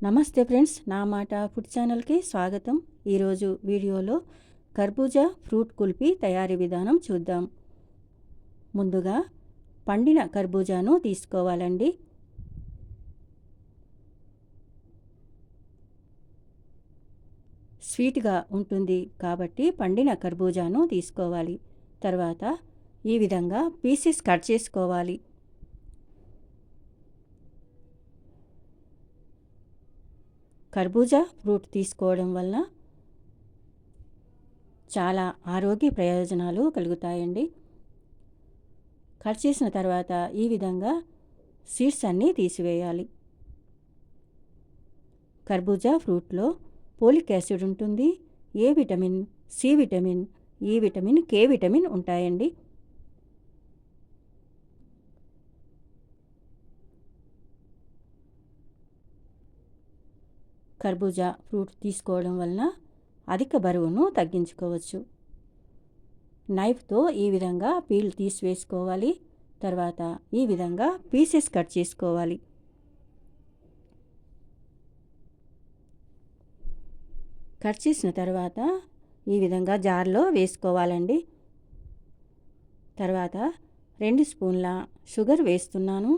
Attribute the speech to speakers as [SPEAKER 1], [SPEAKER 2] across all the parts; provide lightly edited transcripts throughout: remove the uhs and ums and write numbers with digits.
[SPEAKER 1] నమస్తే ఫ్రెండ్స్, నా మాట ఫుడ్ ఛానల్కి స్వాగతం. ఈరోజు వీడియోలో కర్బూజా ఫ్రూట్ కుల్ఫీ తయారీ విధానం చూద్దాం. ముందుగా పండిన కర్బూజాను తీసుకోవాలండి. స్వీట్గా ఉంటుంది కాబట్టి పండిన కర్బూజాను తీసుకోవాలి. తర్వాత ఈ విధంగా పీసెస్ కట్ చేసుకోవాలి. కర్బూజా ఫ్రూట్ తీసుకోవడం వల్ల చాలా ఆరోగ్య ప్రయోజనాలు కలుగుతాయండి. కట్ చేసిన తర్వాత ఈ విధంగా సీడ్స్ అన్నీ తీసివేయాలి. కర్బూజా ఫ్రూట్లో పోలిక్ యాసిడ్ ఉంటుంది, ఏ విటమిన్, సి విటమిన్, ఈ విటమిన్, కే విటమిన్ ఉంటాయండి. కర్బూజా ఫ్రూట్ తీసుకోవడం వలన అధిక బరువును తగ్గించుకోవచ్చు. నైఫ్తో ఈ విధంగా పీల్ తీసివేసుకోవాలి. తర్వాత ఈ విధంగా పీసెస్ కట్ చేసుకోవాలి. కట్ చేసిన తర్వాత ఈ విధంగా జార్లో వేసుకోవాలండి. తర్వాత 2 స్పూన్ల షుగర్ వేస్తున్నాను.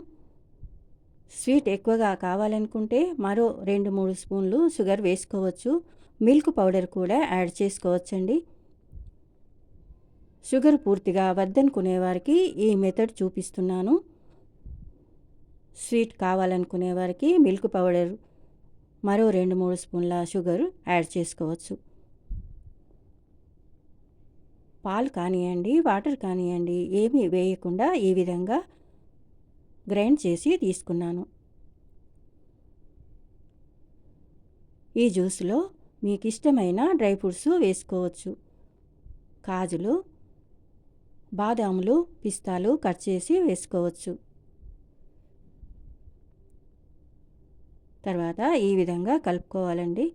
[SPEAKER 1] స్వీట్ ఎక్కువగా కావాలనుకుంటే మరో 2-3 స్పూన్లు షుగర్ వేసుకోవచ్చు. మిల్క్ పౌడర్ కూడా యాడ్ చేసుకోవచ్చండి. షుగర్ పూర్తిగా వద్దనుకునే వారికి ఈ మెథడ్ చూపిస్తున్నాను. స్వీట్ కావాలనుకునే వారికి మిల్క్ పౌడర్ మరో 2-3 స్పూన్ల షుగర్ యాడ్ చేసుకోవచ్చు. పాలు కానివ్వండి, వాటర్ కానివ్వండి, ఏమీ వేయకుండా ఈ విధంగా గ్రైండ్ చేసి తీసుకున్నాను. ఈ జ్యూస్లో మీకు ఇష్టమైన డ్రై ఫ్రూట్స్ వేసుకోవచ్చు. కాజులు, బాదాములు, పిస్తాలు కట్ చేసి వేసుకోవచ్చు. తర్వాత ఈ విధంగా కలుపుకోవాలండి.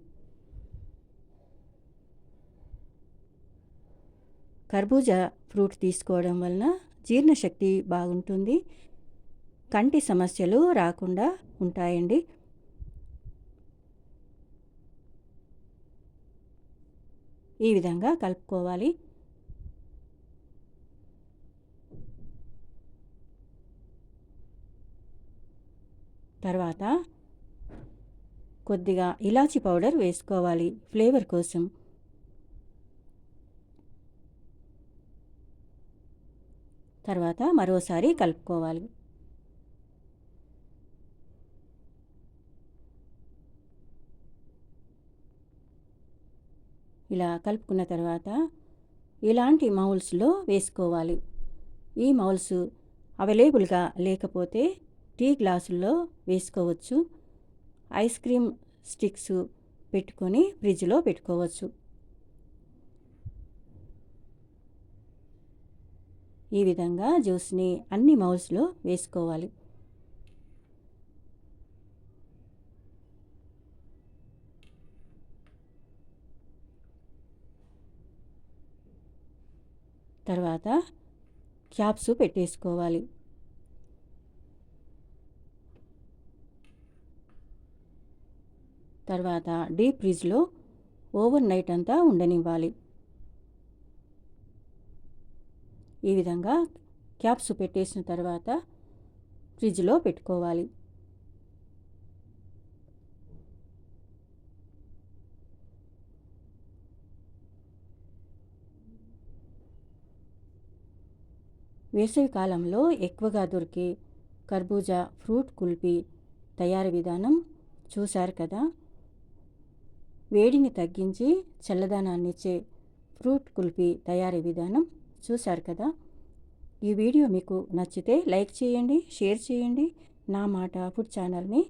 [SPEAKER 1] కర్బూజా ఫ్రూట్ తీసుకోవడం వలన జీర్ణశక్తి బాగుంటుంది, కంటి సమస్యలు రాకుండా ఉంటాయండి. ఈ విధంగా కలుపుకోవాలి. తర్వాత కొద్దిగా ఇలాచీ పౌడర్ వేసుకోవాలి ఫ్లేవర్ కోసం. తర్వాత మరోసారి కలుపుకోవాలి. ఇలా కలుపుకున్న తర్వాత ఇలాంటి మౌల్స్లో వేసుకోవాలి. ఈ మౌల్స్ అవైలబుల్గా లేకపోతే టీ గ్లాసుల్లో వేసుకోవచ్చు. ఐస్ క్రీమ్ స్టిక్స్ పెట్టుకొని ఫ్రిడ్జ్లో పెట్టుకోవచ్చు. ఈ విధంగా జ్యూస్ని అన్ని మౌల్స్లో వేసుకోవాలి. తర్వాత క్యాప్స్ పెట్టేసుకోవాలి. తర్వాత డీప్ ఫ్రిడ్జ్లో ఓవర్ నైట్ అంతా ఉండనివ్వాలి. ఈ విధంగా క్యాప్స్ పెట్టేసిన తర్వాత ఫ్రిడ్జ్లో పెట్టుకోవాలి. వేసవి కాలంలో ఎక్కువగా దొరికే కర్బూజా ఫ్రూట్ కుల్ఫీ తయారీ విధానం చూశారు కదా. వేడిని తగ్గించి చల్లదనాన్నిచ్చే ఫ్రూట్ కుల్ఫీ తయారీ విధానం చూశారు కదా. ఈ వీడియో మీకు నచ్చితే లైక్ చేయండి, షేర్ చేయండి. నా మాట ఫుడ్ ఛానల్ని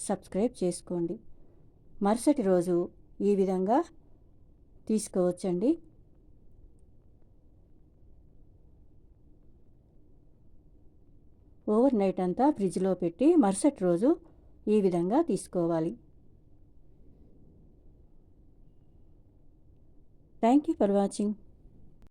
[SPEAKER 1] సబ్స్క్రైబ్ చేసుకోండి. మరుసటి రోజు ఈ విధంగా తీసుకోవచ్చండి. ఓవర్ నైట్ అంతా ఫ్రిడ్జ్లో పెట్టి మరుసటి రోజు ఈ విధంగా తీసుకోవాలి. Thank you for watching.